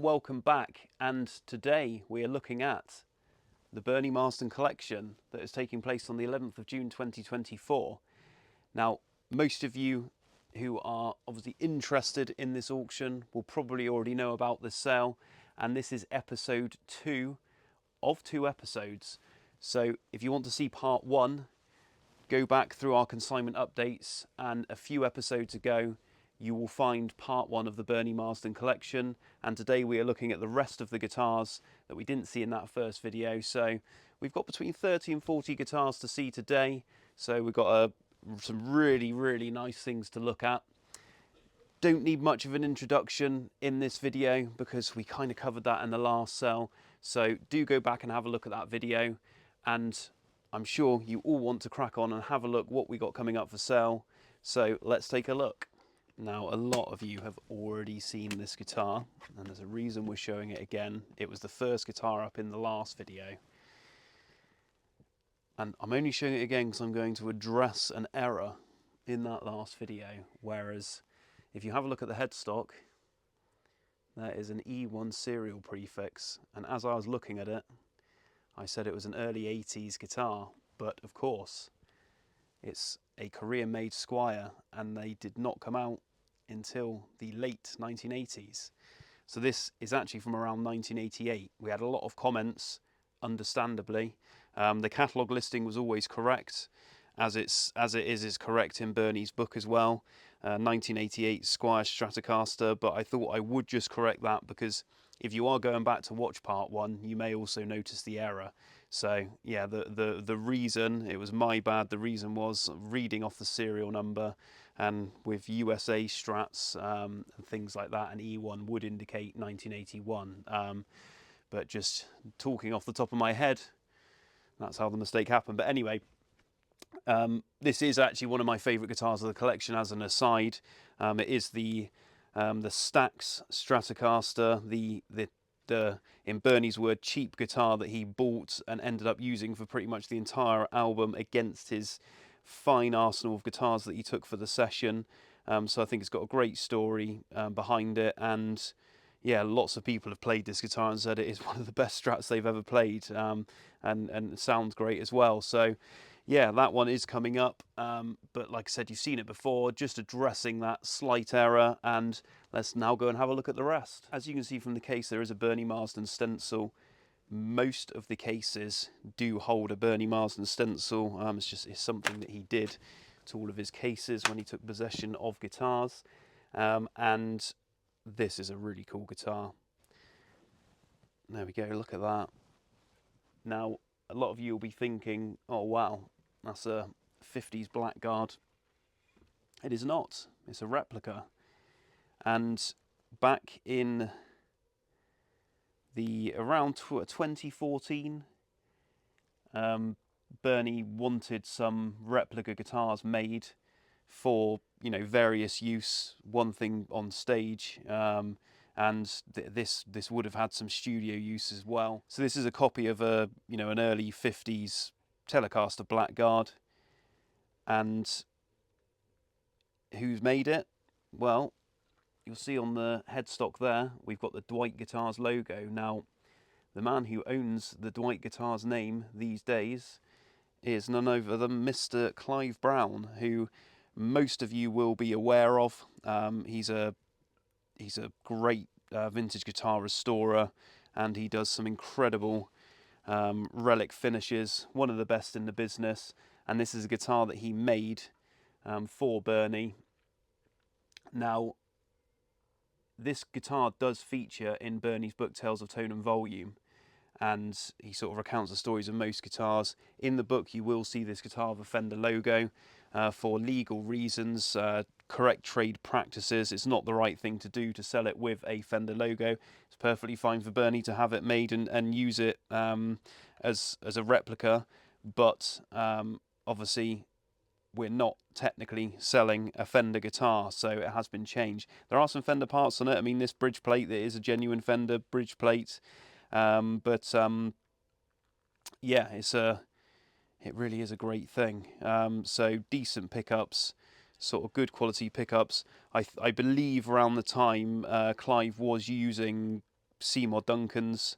welcome back, and today we are looking at the Bernie Marsden collection that is taking place on the 11th of June 2024. Now, most of you who are obviously interested in this auction will probably already know about this sale, and this is episode 2 of 2 episodes. So if you want to see part 1, go back through our consignment updates, and a few episodes ago you will find part 1 of the Bernie Marsden collection, and today we are looking at the rest of the guitars that we didn't see in that first video. So we've got between 30 and 40 guitars to see today, so we've got some really nice things to look at. Don't need much of an introduction in this video because we kind of covered that in the last sale, so do go back and have a look at that video, and I'm sure you all want to crack on and have a look what we got coming up for sale. So let's take a look. Now, a lot of you have already seen this guitar, and there's a reason we're showing it again. It was the first guitar up in the last video. And I'm only showing it again because I'm going to address an error in that last video. Whereas, if you have a look at the headstock, there is an E1 serial prefix. And as I was looking at it, I said it was an early 80s guitar. But of course, it's a Korean-made Squier, and they did not come out until the late 1980s. So this is actually from around 1988. We had a lot of comments, understandably. The catalogue listing was always correct, as it is correct in Bernie's book as well. 1988 Squier Stratocaster, but I thought I would just correct that because if you are going back to watch part 1, you may also notice the error. So yeah, the reason, it was my bad, the reason was reading off the serial number, and with USA Strats and things like that, an E1 would indicate 1981. But just talking off the top of my head, that's how the mistake happened. But anyway, this is actually one of my favourite guitars of the collection as an aside. It is the Stax Stratocaster, the in Bernie's word, cheap guitar that he bought and ended up using for pretty much the entire album against his fine arsenal of guitars that he took for the session. So I think it's got a great story behind it, and yeah, lots of people have played this guitar and said it is one of the best Strats they've ever played, and it sounds great as well. So yeah, that one is coming up, but like I said, you've seen it before, just addressing that slight error, and let's now go and have a look at the rest. As you can see from the case, there is a Bernie Marsden stencil. Most of the cases do hold a Bernie Marsden stencil. It's something that he did to all of his cases when he took possession of guitars, and this is a really cool guitar. There we go, look at that. Now, a lot of you will be thinking, oh wow, that's a 50s Blackguard. It is not, it's a replica. And back in around 2014, Bernie wanted some replica guitars made for, you know, various use, one thing on stage, and this would have had some studio use as well. So this is a copy of an early 50s Telecaster Blackguard, and who's made it? Well, you'll see on the headstock there, we've got the Dwight Guitars logo. Now, the man who owns the Dwight Guitars name these days is none other than Mr. Clive Brown, who most of you will be aware of. He's a great vintage guitar restorer, and he does some incredible relic finishes, one of the best in the business. And this is a guitar that he made for Bernie. Now, this guitar does feature in Bernie's book Tales of Tone and Volume, and he sort of recounts the stories of most guitars. In the book you will see this guitar with a Fender logo. For legal reasons, correct trade practices, it's not the right thing to do to sell it with a Fender logo. It's perfectly fine for Bernie to have it made and use it as a replica, but obviously we're not technically selling a Fender guitar, so it has been changed. There are some Fender parts on it. I mean, this bridge plate, that is a genuine Fender bridge plate, but yeah, it really is a great thing. So decent pickups, sort of good quality pickups. I believe around the time Clive was using Seymour Duncans,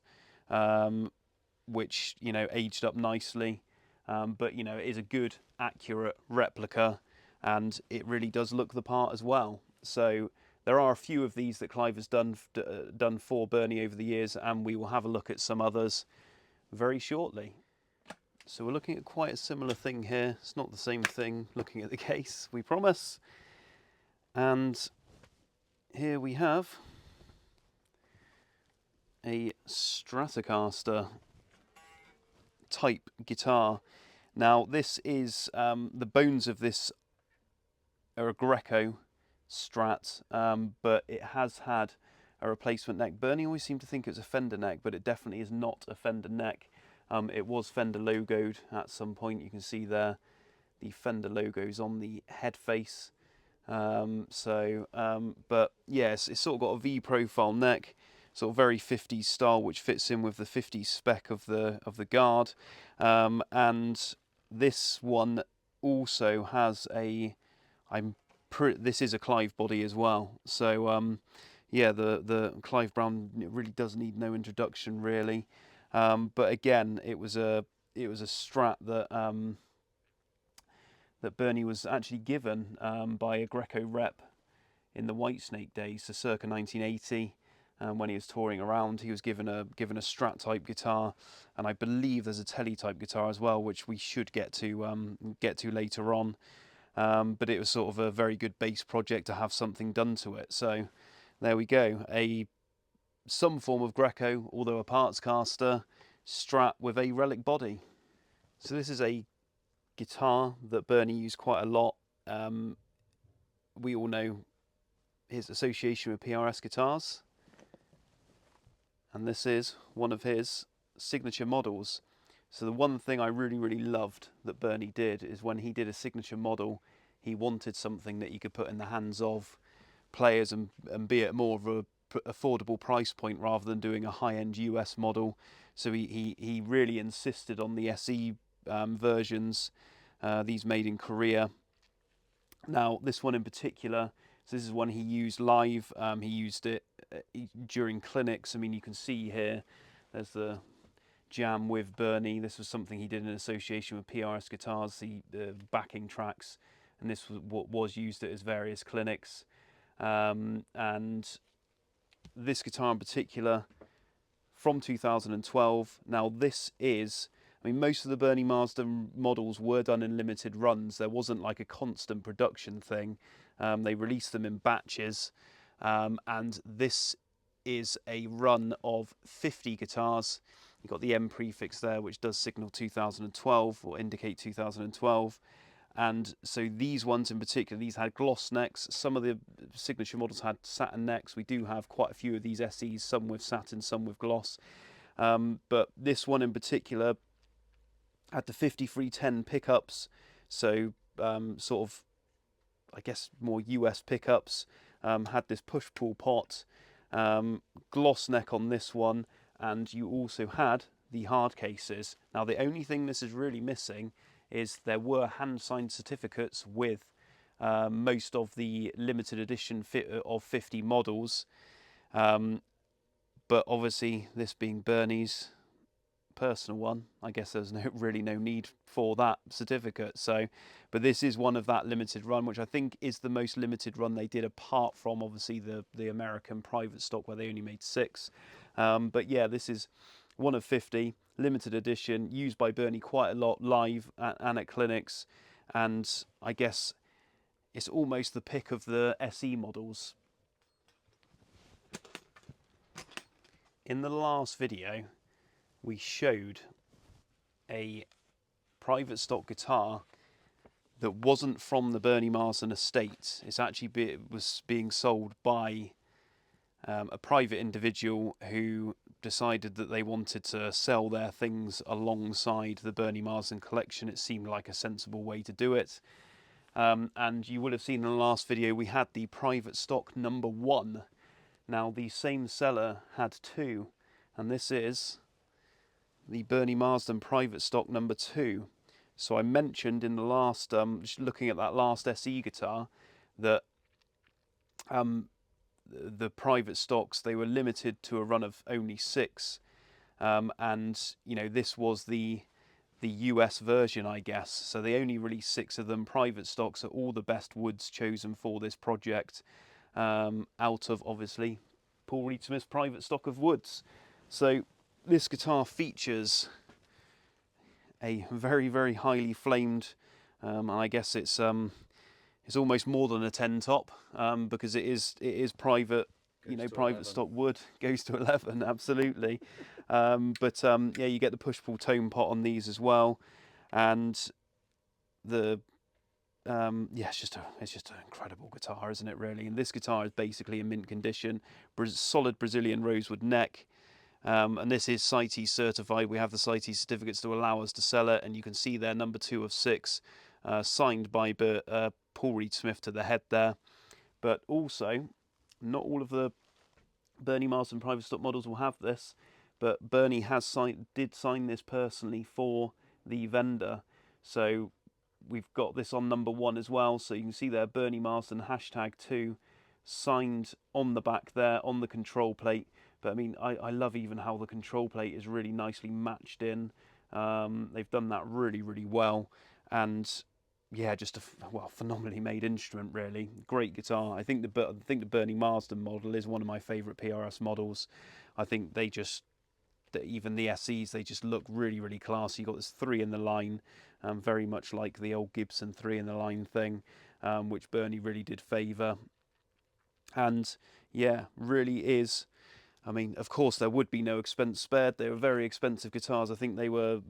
which, you know, aged up nicely. But, you know, it is a good, accurate replica, and it really does look the part as well. So there are a few of these that Clive has done for Bernie over the years, and we will have a look at some others very shortly. So we're looking at quite a similar thing here. It's not the same thing looking at the case, we promise. And here we have a Stratocaster type guitar. Now this is, the bones of this are a Greco Strat, but it has had a replacement neck. Bernie always seemed to think it was a Fender neck, but it definitely is not a Fender neck. It was Fender logoed at some point. You can see there the Fender logos on the head face. But yes, it's sort of got a V profile neck, sort of very 50s style, which fits in with the 50s spec of the guard. And this one also has a, this is a Clive body as well. So yeah, the Clive Brown really does need no introduction really. But again, it was a Strat that that Bernie was actually given by a Greco rep in the Whitesnake days, so circa 1980. When he was touring around, he was given a Strat type guitar, and I believe there's a Tele type guitar as well, which we should get to later on. But it was sort of a very good base project to have something done to it. So there we go, some form of Greco, although a parts caster, Strat with a relic body. So this is a guitar that Bernie used quite a lot. We all know his association with PRS guitars, and this is one of his signature models. So the one thing I really loved that Bernie did is when he did a signature model, he wanted something that he could put in the hands of players and be at more of a affordable price point rather than doing a high-end US model. So he really insisted on the SE versions, these made in Korea. Now this one in particular, so this is one he used live. He used it during clinics. I mean, you can see here there's the jam with Bernie. This was something he did in association with PRS guitars, the backing tracks, and this was what was used at his various clinics. And this guitar in particular from 2012. Now this is, I mean, most of the Bernie Marsden models were done in limited runs. There wasn't like a constant production thing. They released them in batches, and this is a run of 50 guitars. You've got the M prefix there, which does signal 2012 or indicate 2012. And so these ones in particular, these had gloss necks. Some of the signature models had satin necks. We do have quite a few of these SEs, some with satin, some with gloss. But this one in particular had the 5310 pickups, so sort of, I guess, more US pickups. Had this push-pull pot, gloss neck on this one, and you also had the hard cases. Now the only thing this is really missing is there were hand-signed certificates with most of the limited edition of 50 models, but obviously this being Bernie's personal one, I guess there's really no need for that certificate. So, but this is one of that limited run, which I think is the most limited run they did, apart from obviously the American private stock where they only made 6. But yeah, this is one of 50, limited edition, used by Bernie quite a lot live and at clinics, and I guess it's almost the pick of the SE models. In the last video, we showed a private stock guitar that wasn't from the Bernie Marsden estate. It's actually was being sold by a private individual who decided that they wanted to sell their things alongside the Bernie Marsden collection. It seemed like a sensible way to do it. And you would have seen in the last video we had the private stock number 1. Now the same seller had 2, and this is the Bernie Marsden private stock number 2. So I mentioned in the last, looking at that last SE guitar, that the private stocks, they were limited to a run of only 6, and you know, this was the US version, I guess. So they only released 6 of them. Private stocks are all the best woods chosen for this project, out of obviously Paul Reed Smith's private stock of woods. So this guitar features a very, very highly flamed, and I guess it's almost more than a 10 top, because it is private, you know, private stock wood. Goes to 11, absolutely. But yeah, you get the push-pull tone pot on these as well, and the yeah, it's just an incredible guitar, isn't it? Really, and this guitar is basically in mint condition, solid Brazilian rosewood neck. And this is CITES certified. We have the CITES certificates to allow us to sell it, and you can see there number 2 of 6, signed by Paul Reed Smith to the head there. But also, not all of the Bernie Marsden private stock models will have this, but Bernie did sign this personally for the vendor. So we've got this on number 1 as well. So you can see there Bernie Marsden #2 signed on the back there on the control plate. But I mean, I love even how the control plate is really nicely matched in. They've done that really, really well. And yeah, just a phenomenally made instrument, really. Great guitar. I think the Bernie Marsden model is one of my favourite PRS models. I think even the SEs, they just look really, really classy. You've got this 3 in the line, very much like the old Gibson 3 in the line thing, which Bernie really did favour. And yeah, really is. I mean, of course, there would be no expense spared. They were very expensive guitars. I think they were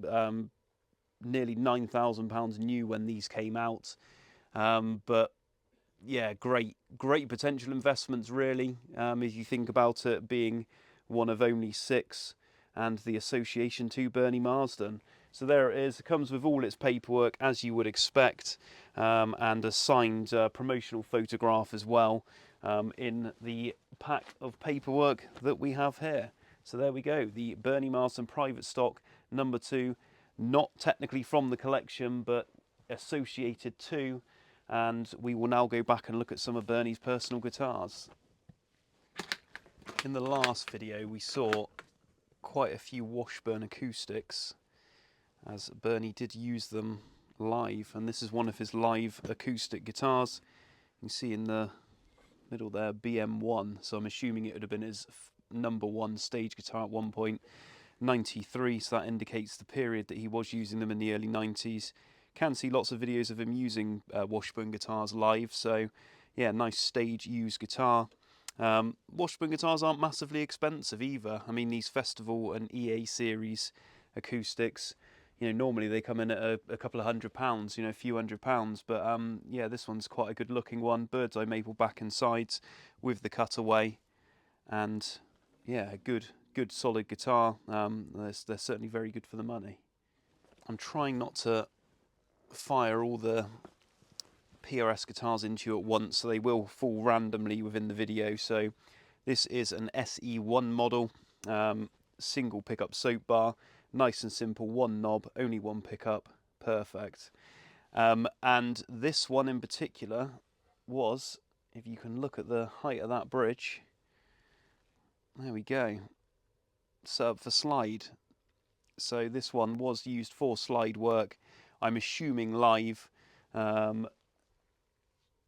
nearly £9,000 new when these came out. But yeah, great potential investments, really. If you think about it being one of only 6, and the association to Bernie Marsden. So there it is. It comes with all its paperwork, as you would expect, and a signed promotional photograph as well, in the pack of paperwork that we have here. So there we go, the Bernie Marsden private stock number 2, not technically from the collection, but associated to. And we will now go back and look at some of Bernie's personal guitars. In the last video, we saw quite a few Washburn acoustics, as Bernie did use them live, and this is one of his live acoustic guitars. You can see in the middle there, BM1, so I'm assuming it would have been his number 1 stage guitar at one point, 93, so that indicates the period that he was using them in the early 90s. Can see lots of videos of him using Washburn guitars live, so yeah, nice stage used guitar. Washburn guitars aren't massively expensive either. I mean, these Festival and EA series acoustics, you know, normally they come in at a couple of £100, you know, a few £100, but yeah, this one's quite a good looking one. Bird's eye maple back and sides with the cutaway, and yeah, a good solid guitar. They're certainly very good for the money. I'm trying not to fire all the PRS guitars into you at once, so they will fall randomly within the video. So this is an SE One model, single pickup soap bar, nice and simple, 1 knob, only 1 pickup, perfect. And this one in particular was, if you can look at the height of that bridge, there we go, set up for slide. So this one was used for slide work, I'm assuming live.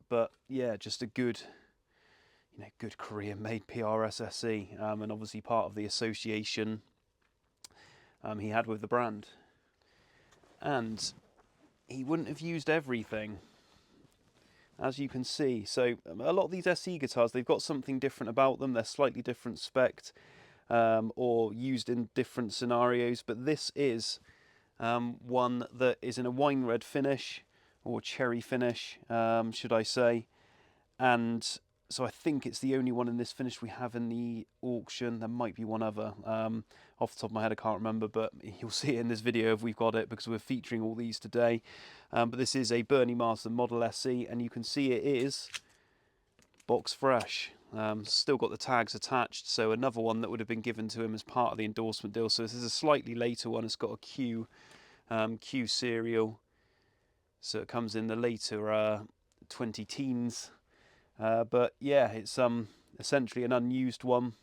But yeah, just a good Korean-made PRS SE, and obviously part of the association he had with the brand. And he wouldn't have used everything, as you can see. So a lot of these SE guitars, they've got something different about them. They're slightly different spec'd, or used in different scenarios. But this is one that is in a wine red finish, or cherry finish, should I say. And so I think it's the only one in this finish we have in the auction. There might be one other. Off the top of my head, I can't remember, but you'll see it in this video if we've got it, because we're featuring all these today. But this is a Bernie Marsden Model SE, and you can see it is box fresh. Still got the tags attached, so another one that would have been given to him as part of the endorsement deal. So this is a slightly later one. It's got a Q serial. So it comes in the later 20 teens, but yeah, it's essentially an unused one,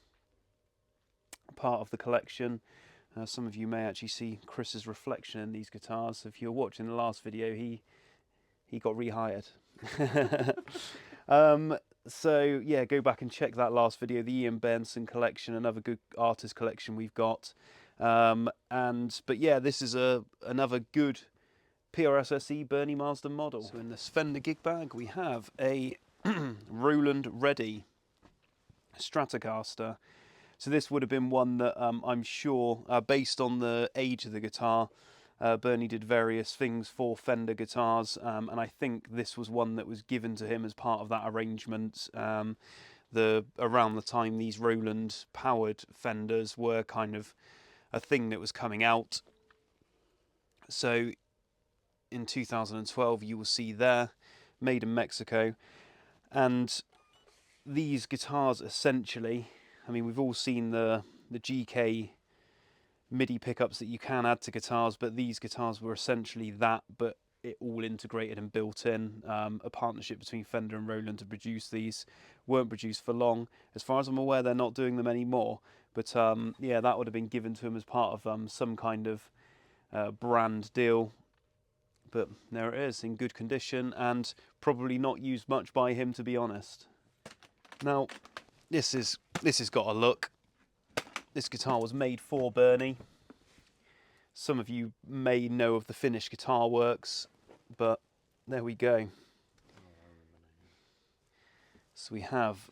part of the collection. Some of you may actually see Chris's reflection in these guitars. If you're watching the last video, he got rehired. So yeah, go back and check that last video, the Ian Benson collection, another good artist collection we've got. But yeah, this is another good PRS SE Bernie Marsden model. So in this Fender gig bag we have a Roland Ready Stratocaster. So this would have been one that I'm sure, based on the age of the guitar, Bernie did various things for Fender guitars, and I think this was one that was given to him as part of that arrangement. Around the time these Roland powered Fenders were kind of a thing that was coming out. So in 2012 you will see there, made in Mexico, and these guitars essentially, I mean, we've all seen the GK MIDI pickups that you can add to guitars, but these guitars were essentially that, but it all integrated and built in. A partnership between Fender and Roland to produce these. Weren't produced for long. As far as I'm aware, they're not doing them anymore, but yeah, that would have been given to him as part of some kind of brand deal. But there it is, in good condition, and probably not used much by him, to be honest. Now, this has got a look. This guitar was made for Bernie. Some of you may know of the Finnish Guitar Works, but there we go. So we have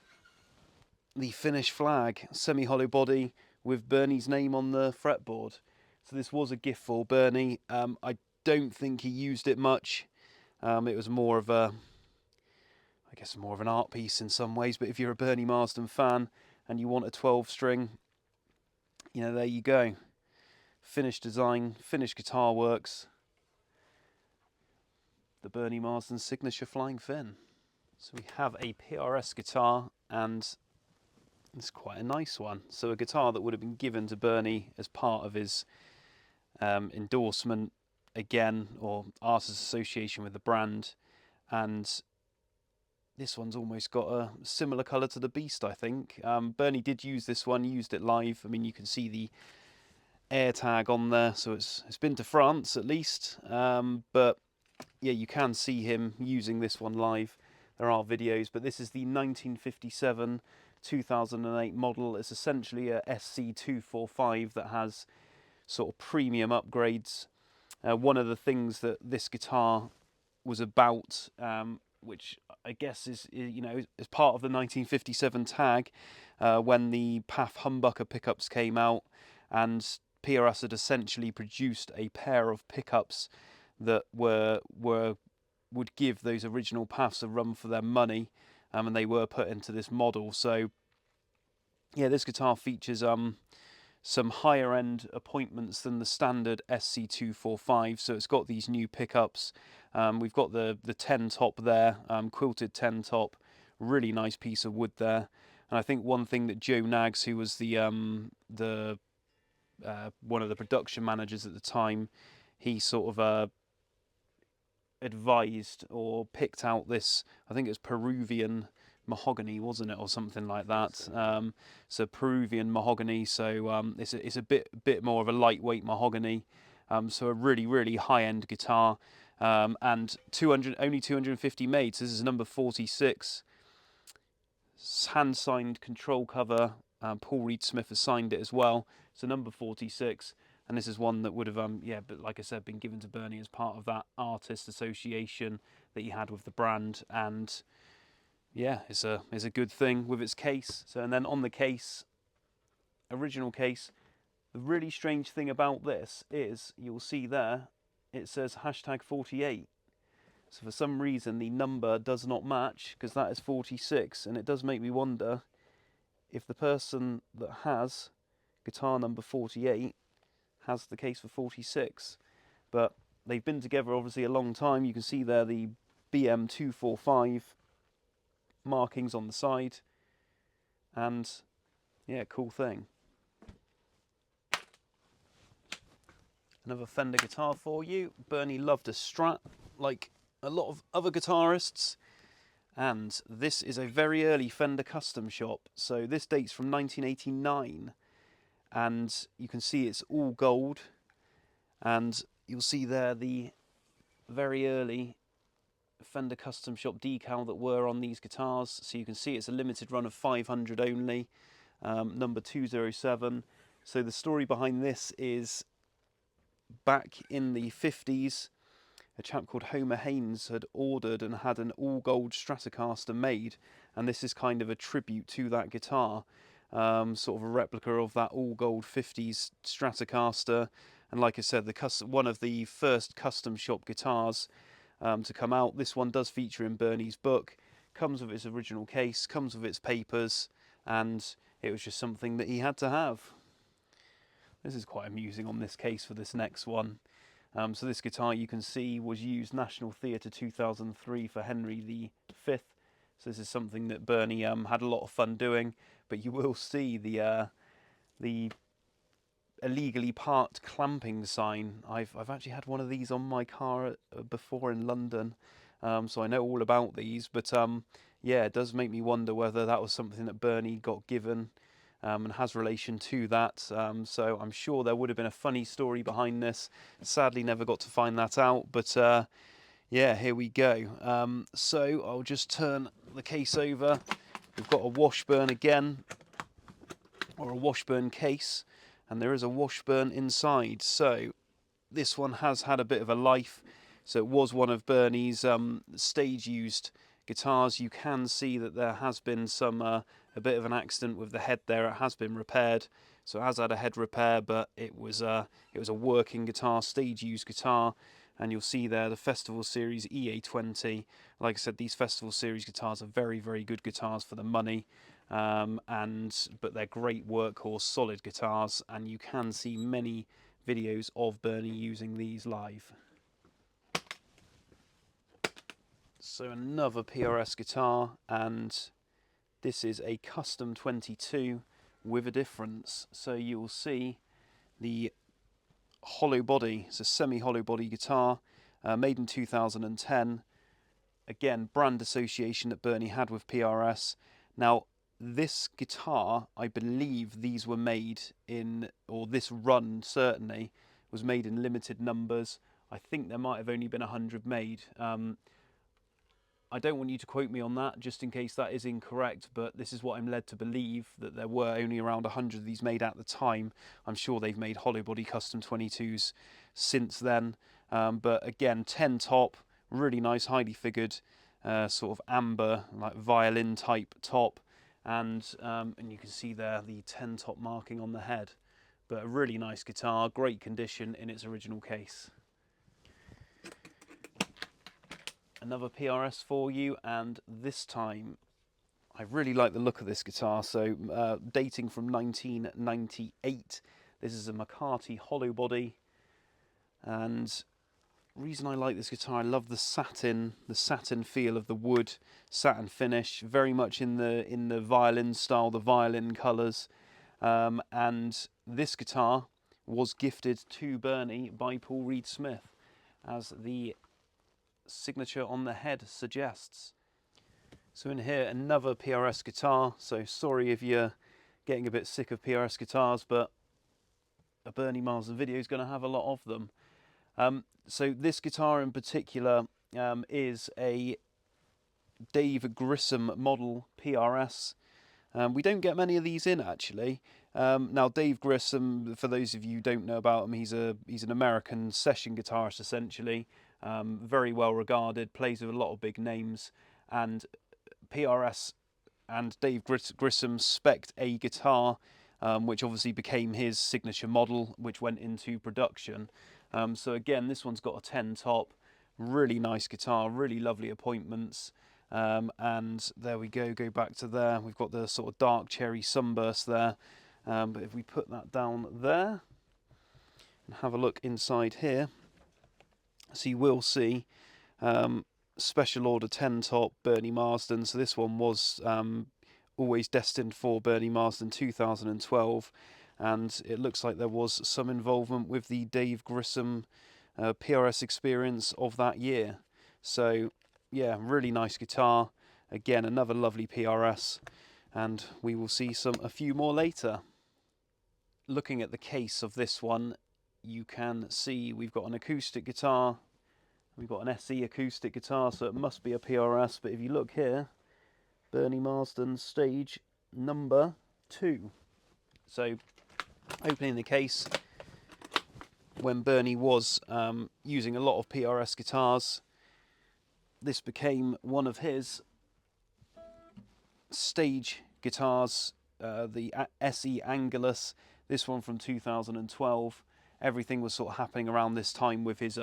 the Finnish flag, semi-hollow body with Bernie's name on the fretboard. So this was a gift for Bernie. I don't think he used it much. It was more of a, I guess, more of an art piece in some ways, but if you're a Bernie Marsden fan and you want a 12 string, you know, there you go. Finnish design, Finnish Guitar Works, the Bernie Marsden signature Flying Fin. So we have a PRS guitar, and it's quite a nice one. So a guitar that would have been given to Bernie as part of his endorsement again, or artist association with the brand, and this one's almost got a similar colour to the Beast, I think. Bernie did use this one, used it live. I mean, you can see the air tag on there, so it's been to France at least. But yeah, you can see him using this one live. There are videos, but this is the 1957-2008 model. It's essentially a SC245 that has sort of premium upgrades. One of the things that this guitar was about, which I guess is, you know, as part of the 1957 tag, when the PAF humbucker pickups came out, and PRS had essentially produced a pair of pickups that would give those original PAFs a run for their money, and they were put into this model. So yeah, this guitar features some higher end appointments than the standard SC245. So it's got these new pickups. We've got the 10 top there, quilted 10 top, really nice piece of wood there. And I think one thing that Joe Nags, who was the one of the production managers at the time, he sort of advised or picked out this, I think it was Peruvian mahogany, wasn't it, or something like that. So Peruvian mahogany, so it's a bit more of a lightweight mahogany. So a really high-end guitar, and only 250 made. So this is number 46. Hand-signed control cover. Paul Reed Smith has signed it as well. So number 46, and this is one that would have yeah, but like I said, been given to Bernie as part of that artist association that he had with the brand. And yeah, it's a good thing with its case. So, and then on the case, original case, the really strange thing about this is, you'll see there, it says #48. So for some reason the number does not match, because that is 46, and it does make me wonder if the person that has guitar number 48 has the case for 46. But they've been together obviously a long time. You can see there the BM245 markings on the side, and yeah, cool thing. Another Fender guitar for you. Bernie loved a Strat, like a lot of other guitarists, And this is a very early Fender Custom shop, so this dates from 1989, and you can see it's all gold, and you'll see there the very early Fender Custom shop decal that were on these guitars. So you can see it's a limited run of 500 only, number 207. So the story behind this is back in the 50s, a chap called Homer Haynes had ordered and had an all-gold Stratocaster made, and this is kind of a tribute to that guitar, sort of a replica of that all-gold 50s Stratocaster. And like I said, one of the first custom shop guitars to come out. This one does feature in Bernie's book, comes with its original case, comes with its papers, and it was just something that he had to have. This is quite amusing on this case for this next one. So this guitar, you can see, was used National Theatre 2003 for Henry V. So this is something that Bernie had a lot of fun doing. But you will see the illegally parked clamping sign. I've actually had one of these on my car before in London, so I know all about these. But yeah, it does make me wonder whether that was something that Bernie got given. And has relation to that, so I'm sure there would have been a funny story behind this. Sadly never got to find that out, but yeah, here we go. So I'll just turn the case over. We've got a Washburn again, or a Washburn case, and there is a Washburn inside. So this one has had a bit of a life. So it was one of Bernie's stage used guitars. You can see that there has been some a bit of an accident with the head there. It has been repaired, so it has had a head repair, but it was a working guitar, stage used guitar. And you'll see there the Festival Series EA20. Like I said, these Festival Series guitars are very, very good guitars for the money, but they're great workhorse, solid guitars, and you can see many videos of Bernie using these live. So another PRS guitar, and this is a Custom 22 with a difference. So you will see the hollow body. It's a semi-hollow body guitar, made in 2010. Again, brand association that Bernie had with PRS. Now, this guitar, I believe these were made in, or this run certainly, was made in limited numbers. I think there might have only been 100 made. I don't want you to quote me on that, just in case that is incorrect, but this is what I'm led to believe, that there were only around 100 of these made at the time. I'm sure they've made hollow body Custom 22s since then. But again, 10 top, really nice, highly figured, sort of amber, like violin type top. And you can see there the 10 top marking on the head. But a really nice guitar, great condition in its original case. Another PRS for you, and this time I really like the look of this guitar. So dating from 1998, this is a McCarty Hollowbody, and reason I like this guitar, I love the satin feel of the wood, satin finish, very much in the violin style, the violin colours. And this guitar was gifted to Bernie by Paul Reed Smith, as the signature on the head suggests. So in here, another PRS guitar. So sorry if you're getting a bit sick of PRS guitars, but a Bernie Marsden video is going to have a lot of them. So this guitar in particular is a David Grissom model PRS. We don't get many of these in, actually. Now, Dave Grissom, for those of you who don't know about him, he's an American session guitarist, essentially. Very well regarded, plays with a lot of big names, and PRS and Dave Grissom spec'd a guitar, which obviously became his signature model, which went into production. So again, this one's got a 10 top, really nice guitar, really lovely appointments. And there we go back to there. We've got the sort of dark cherry sunburst there. But if we put that down there and have a look inside here, so you will see special order 10 top Bernie Marsden. So this one was always destined for Bernie Marsden 2012, and it looks like there was some involvement with the Dave Grissom PRS experience of that year. So yeah, really nice guitar. Again, another lovely PRS, and we will see a few more later. Looking at the case of this one, you can see we've got an acoustic guitar, we've got an SE acoustic guitar, so it must be a PRS, but if you look here, Bernie Marsden stage number 2. So, opening the case, when Bernie was using a lot of PRS guitars, this became one of his stage guitars, the SE Angelus, this one from 2012. Everything was sort of happening around this time with his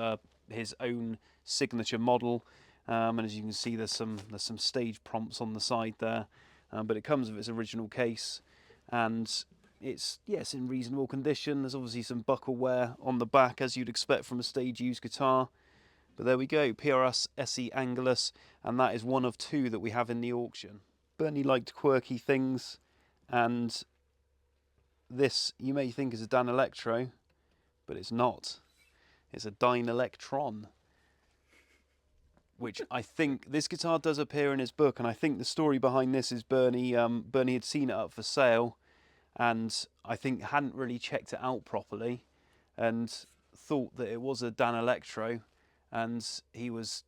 own signature model, and as you can see, there's some stage prompts on the side there, but it comes with its original case, and it's in reasonable condition. There's obviously some buckle wear on the back, as you'd expect from a stage used guitar, but there we go, PRS SE Angelus, and that is one of 2 that we have in the auction. Bernie liked quirky things, and this you may think is a Dynelectron, but it's not. It's a Dynelectron, which I think this guitar does appear in his book, and I think the story behind this is Bernie had seen it up for sale, and I think hadn't really checked it out properly, and thought that it was a Dynelectron, and he was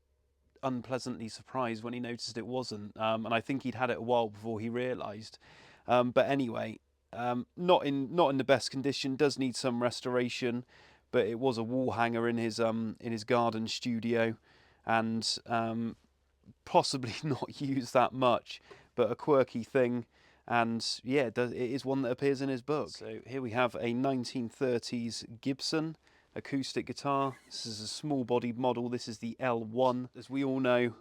unpleasantly surprised when he noticed it wasn't, and I think he'd had it a while before he realised. But anyway, not in the best condition. Does need some restoration, but it was a wall hanger in his garden studio, and possibly not used that much, but a quirky thing. And yeah, it is one that appears in his book. So here we have a 1930s Gibson acoustic guitar. This is a small bodied model. This is the L1. As we all know,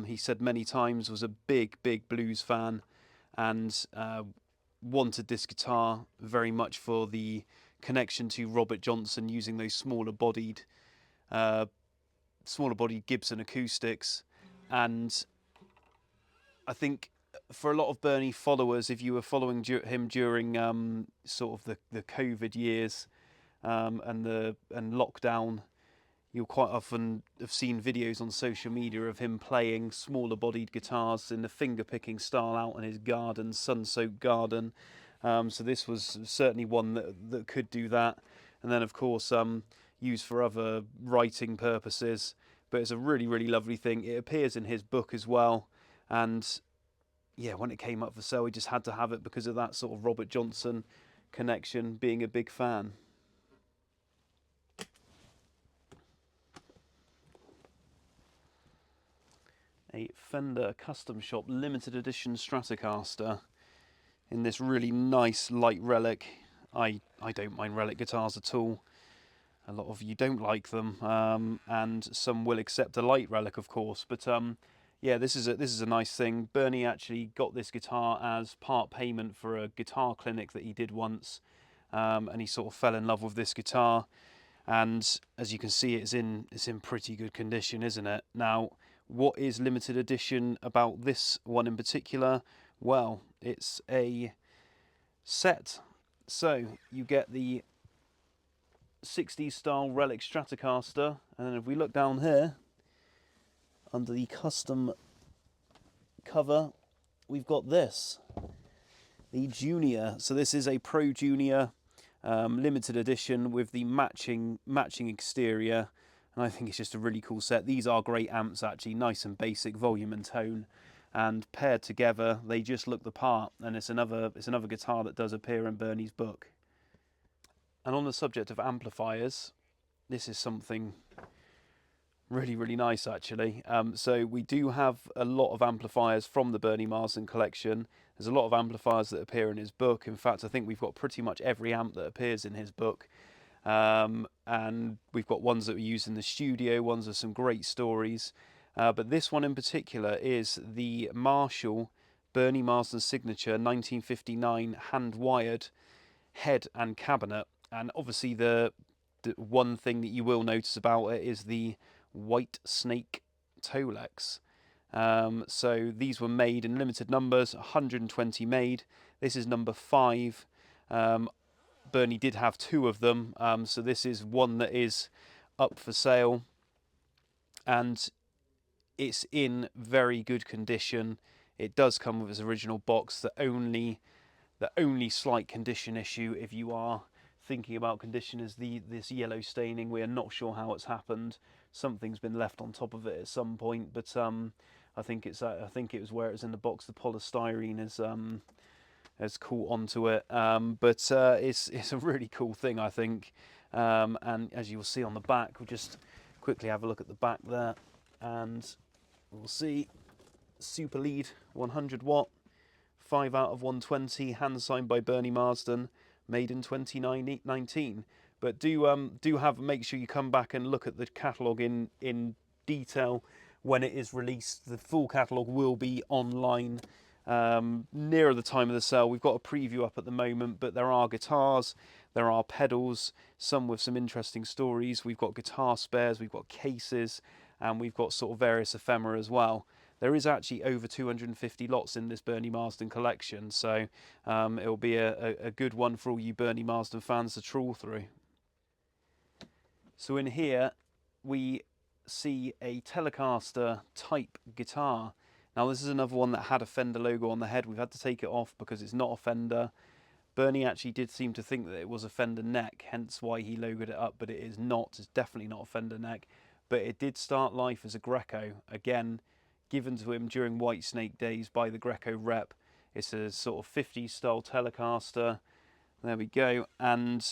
he said many times, was a big blues fan, and wanted this guitar very much for the connection to Robert Johnson, using those smaller bodied Gibson acoustics. And I think for a lot of Bernie followers, if you were following him during sort of the COVID years and lockdown, you'll quite often have seen videos on social media of him playing smaller bodied guitars in the finger picking style out in his garden, sun-soaked garden. So this was certainly one that could do that. And then of course used for other writing purposes. But it's a really lovely thing. It appears in his book as well. And yeah, when it came up for sale, he just had to have it because of that sort of Robert Johnson connection, being a big fan. A Fender Custom Shop limited edition Stratocaster in this really nice light relic. I don't mind relic guitars at all. A lot of you don't like them, and some will accept a light relic, of course. But yeah, this is a nice thing. Bernie actually got this guitar as part payment for a guitar clinic that he did once, and he sort of fell in love with this guitar. And as you can see, it's in pretty good condition, isn't it? Now, what is limited edition about this one in particular? Well, it's a set. So you get the 60s style relic Stratocaster, and then if we look down here under the custom cover, we've got this, the Junior. So this is a Pro Junior limited edition with the matching exterior, and I think it's just a really cool set. These are great amps, actually, nice and basic volume and tone, and paired together they just look the part. And it's another guitar that does appear in Bernie's book. And on the subject of amplifiers, this is something really nice, actually. So we do have a lot of amplifiers from the Bernie Marsden collection. There's a lot of amplifiers that appear in his book. In fact, I think we've got pretty much every amp that appears in his book. And we've got ones that we use in the studio, ones with some great stories. But this one in particular is the Marshall Bernie Marsden signature 1959 hand-wired head and cabinet. And obviously the one thing that you will notice about it is the Whitesnake Tolex. So these were made in limited numbers, 120 made. This is number 5. Bernie did have 2 of them, so this is one that is up for sale. And it's in very good condition. It does come with its original box. The only slight condition issue, if you are thinking about condition, is this yellow staining. We are not sure how it's happened. Something's been left on top of it at some point, but I think it was where it was in the box. The polystyrene has caught onto it, but it's a really cool thing, I think. And as you will see on the back, we'll just quickly have a look at the back there, and we'll see super lead 100 watt, 5 out of 120, hand signed by Bernie Marsden, made in 2019. But make sure you come back and look at the catalogue in detail when it is released. The full catalogue will be online nearer the time of the sale. We've got a preview up at the moment, but there are guitars, there are pedals, some with some interesting stories. We've got guitar spares, we've got cases, and we've got sort of various ephemera as well. There is actually over 250 lots in this Bernie Marsden collection, so it'll be a good one for all you Bernie Marsden fans to trawl through. So in here we see a Telecaster type guitar. Now this is another one that had a Fender logo on the head. We've had to take it off because it's not a Fender. Bernie actually did seem to think that it was a Fender neck, hence why he logoed it up, but it is not. It's definitely not a Fender neck. But it did start life as a Greco, again, given to him during Whitesnake days by the Greco rep. It's a sort of 50s style Telecaster. There we go. And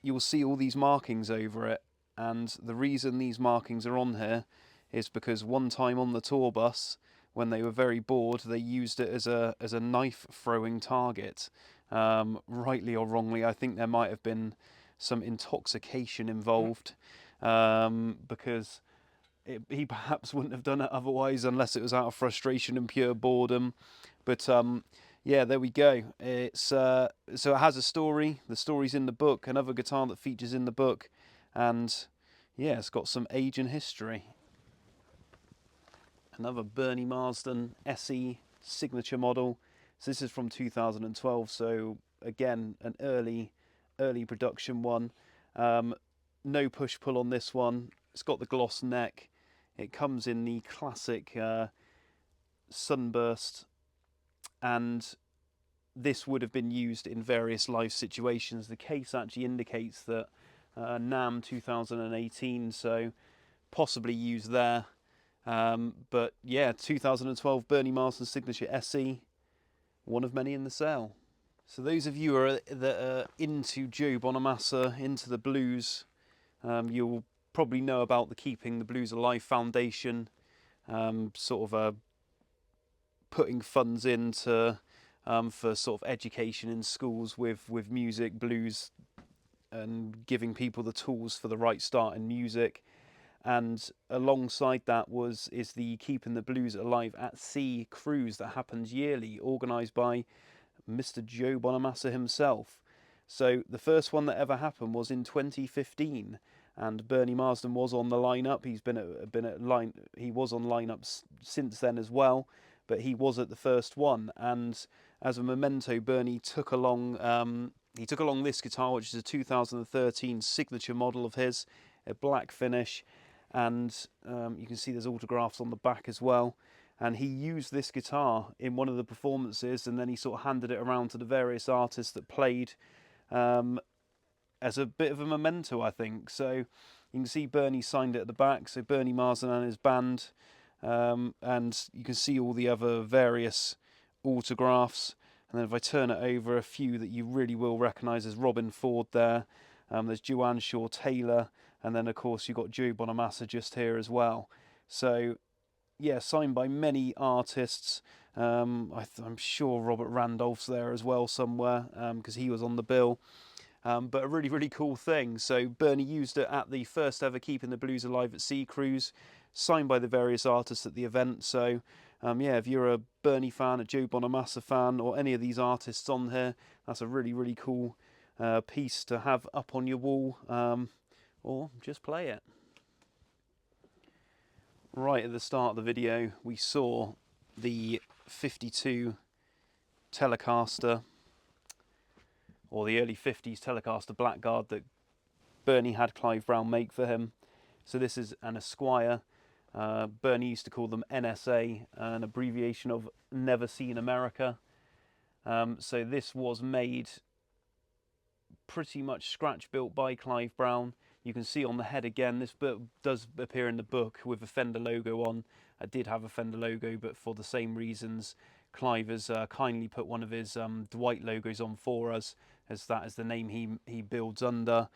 you'll see all these markings over it. And the reason these markings are on here is because one time on the tour bus, when they were very bored, they used it as a knife throwing target. Rightly or wrongly, I think there might have been some intoxication involved, because he perhaps wouldn't have done it otherwise unless it was out of frustration and pure boredom. But yeah, there we go. It's so it has a story. The story's in the book, another guitar that features in the book, and yeah, it's got some age and history. Another Bernie Marsden SE signature model. So this is from 2012, so again an early production one. No push-pull on this one. It's got the gloss neck. It comes in the classic sunburst, and this would have been used in various live situations. The case actually indicates that NAMM 2018, so possibly used there. But yeah, 2012 Bernie Marsden signature SE, one of many in the sale. So those of you that are into Joe Bonamassa, into the blues, you'll probably know about the Keeping the Blues Alive Foundation, sort of putting funds into for sort of education in schools with music, blues, and giving people the tools for the right start in music. And alongside that is the Keeping the Blues Alive at Sea cruise that happens yearly, organised by Mr. Joe Bonamassa himself. So the first one that ever happened was in 2015, and Bernie Marsden was on the lineup. He was on lineups since then as well, but he was at the first one. And as a memento, Bernie took along this guitar, which is a 2013 signature model of his, a black finish. And you can see there's autographs on the back as well. And he used this guitar in one of the performances, and then he sort of handed it around to the various artists that played as a bit of a memento, I think. So you can see Bernie signed it at the back, so Bernie Marsden and his band. And you can see all the other various autographs. And then if I turn it over, a few that you really will recognise, there's Robin Ford there. There's Joanne Shaw Taylor. And then, of course, you've got Joe Bonamassa just here as well. So, yeah, signed by many artists. I'm sure Robert Randolph's there as well somewhere, because he was on the bill. But a really, really cool thing. So Bernie used it at the first ever Keeping the Blues Alive at Sea cruise, signed by the various artists at the event. So, yeah, if you're a Bernie fan, a Joe Bonamassa fan, or any of these artists on here, that's a really, really cool piece to have up on your wall. Or just play it. Right at the start of the video, we saw the 52 Telecaster, or the early 50s Telecaster Blackguard that Bernie had Clive Brown make for him. So this is an Squier. Bernie used to call them NSA, an abbreviation of Never Seen America. So this was made pretty much scratch built by Clive Brown. You can see on the head again, this does appear in the book with a Fender logo on. I did have a Fender logo, but for the same reasons, Clive has kindly put one of his Dwight logos on for us, as that is the name he builds under.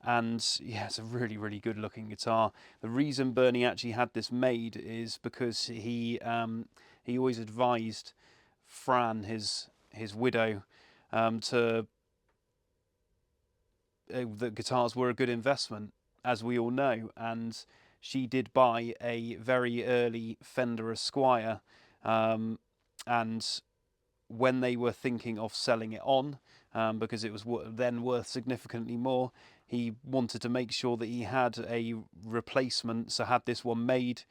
And yeah, it's a really, really good looking guitar. The reason Bernie actually had this made is because he always advised Fran, his widow, that guitars were a good investment, as we all know, and she did buy a very early Fender Squier, and when they were thinking of selling it on, because it was then worth significantly more, he wanted to make sure that he had a replacement, so had this one made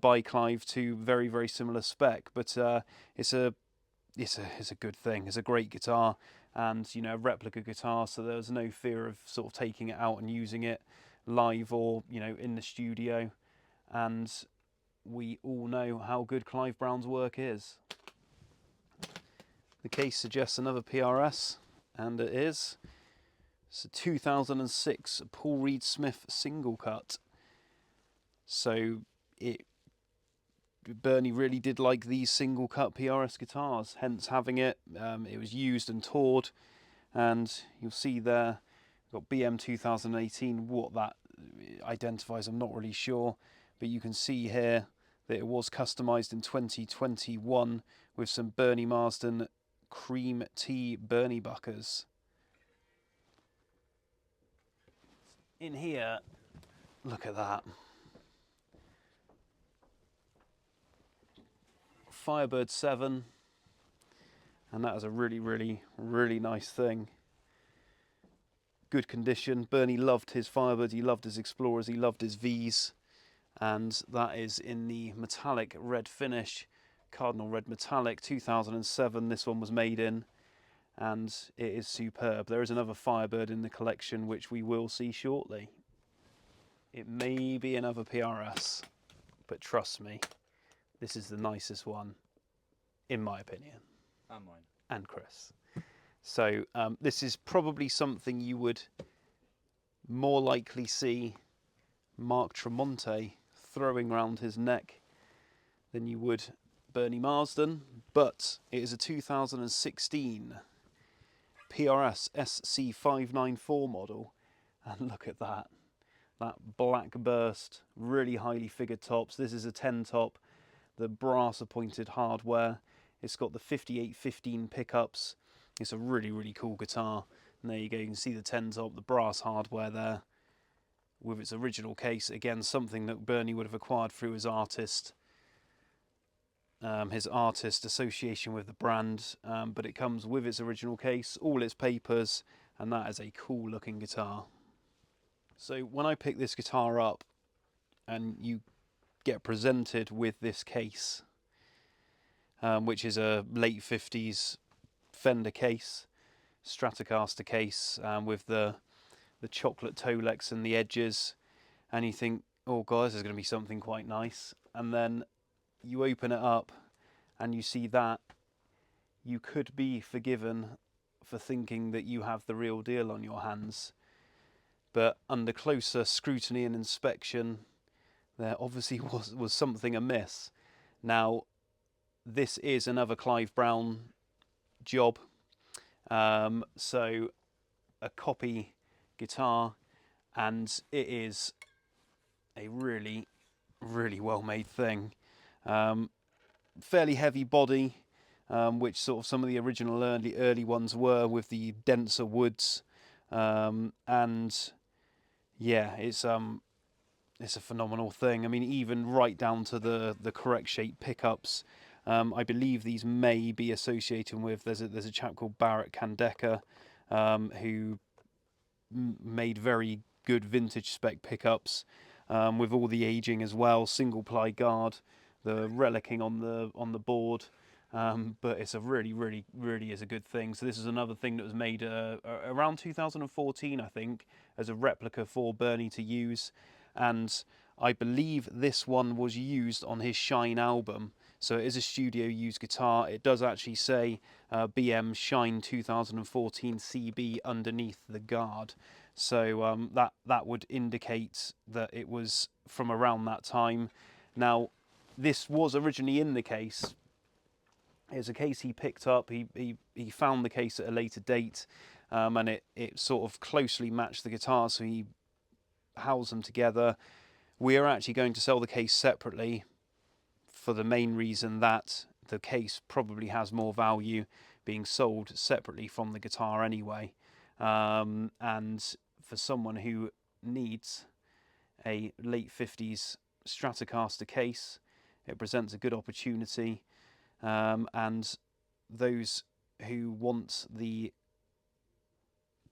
by Clive to very, very similar spec. But it's a good thing. It's a great guitar, and you know, a replica guitar, so there was no fear of sort of taking it out and using it live or, you know, in the studio. And we all know how good Clive Brown's work is. The case suggests another PRS, and it is. It's a 2006 Paul Reed Smith Singlecut. So Bernie really did like these Singlecut PRS guitars, hence having it. It was used and toured, and you'll see there, we've got BM 2018. What that identifies, I'm not really sure, but you can see here that it was customised in 2021 with some Bernie Marsden cream tea Bernie buckers. In here, look at that. Firebird VII, and that is a really, really, really nice thing. Good condition. Bernie loved his Firebirds, he loved his Explorers, he loved his Vs, and that is in the metallic red finish, Cardinal Red Metallic, 2007 this one was made in, and it is superb. There is another Firebird in the collection which we will see shortly. It may be another PRS, but trust me, this is the nicest one, in my opinion. And mine. And Chris. So this is probably something you would more likely see Mark Tremonti throwing around his neck than you would Bernie Marsden, but it is a 2016 PRS SE 594 model, and look at that. That black burst, really highly figured tops. This is a 10 top, the brass appointed hardware. It's got the 5815 pickups. It's a really, really cool guitar. And there you go, you can see the 10 top, the brass hardware there with its original case. Again, something that Bernie would have acquired through his artist association with the brand, but it comes with its original case, all its papers, and that is a cool looking guitar. So when I pick this guitar up and you get presented with this case, which is a late 50s Fender case, Stratocaster case, with the chocolate Tolex and the edges, and you think, oh god, this is going to be something quite nice, and then you open it up and you see that, you could be forgiven for thinking that you have the real deal on your hands. But under closer scrutiny and inspection, there obviously was something amiss. Now, this is another Clive Brown job. So a copy guitar, and it is a really, really well made thing. Fairly heavy body, which sort of some of the original early ones were, with the denser woods, and yeah, it's a phenomenal thing. I mean, even right down to the correct shape pickups. I believe these may be associated with, there's a chap called Barrett Kandeka, who made very good vintage spec pickups, with all the aging as well, single ply guard, the relicking on the board, but it's a really, really, really is a good thing. So this is another thing that was made around 2014, I think, as a replica for Bernie to use, and I believe this one was used on his Shine album, so it is a studio used guitar. It does actually say BM Shine 2014 CB underneath the guard, so that would indicate that it was from around that time. Now, this was originally in the case. It's a case he picked up. He found the case at a later date, and it sort of closely matched the guitar, so he housed them together. We are actually going to sell the case separately for the main reason that the case probably has more value being sold separately from the guitar anyway. And for someone who needs a late 50s Stratocaster case, it presents a good opportunity. And those who want the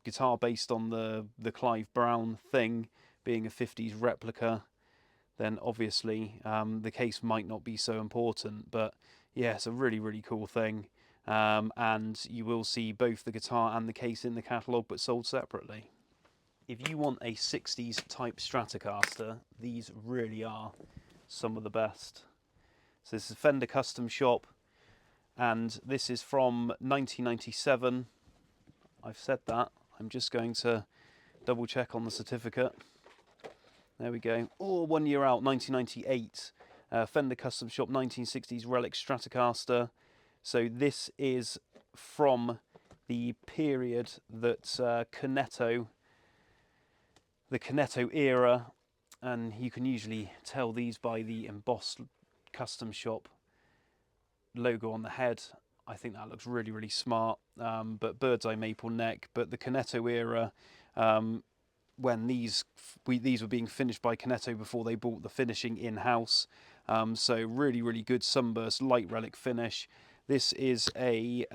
guitar based on the Clive Brown thing being a 50s replica, then obviously the case might not be so important. But yeah, it's a really, really cool thing. And you will see both the guitar and the case in the catalogue, but sold separately. If you want a 60s type Stratocaster, these really are some of the best. So this is Fender Custom Shop, and this is from 1997. I've said that. I'm just going to double check on the certificate. There we go. Oh, 1 year out, 1998. Fender Custom Shop 1960s Relic Stratocaster. So this is from the period that Cornetto, the Cornetto era, and you can usually tell these by the embossed Custom Shop logo on the head. I think that looks really, really smart. But bird's eye maple neck. But the Cornetto era, when these were being finished by Cornetto before they bought the finishing in-house. So really, really good sunburst light relic finish. This is a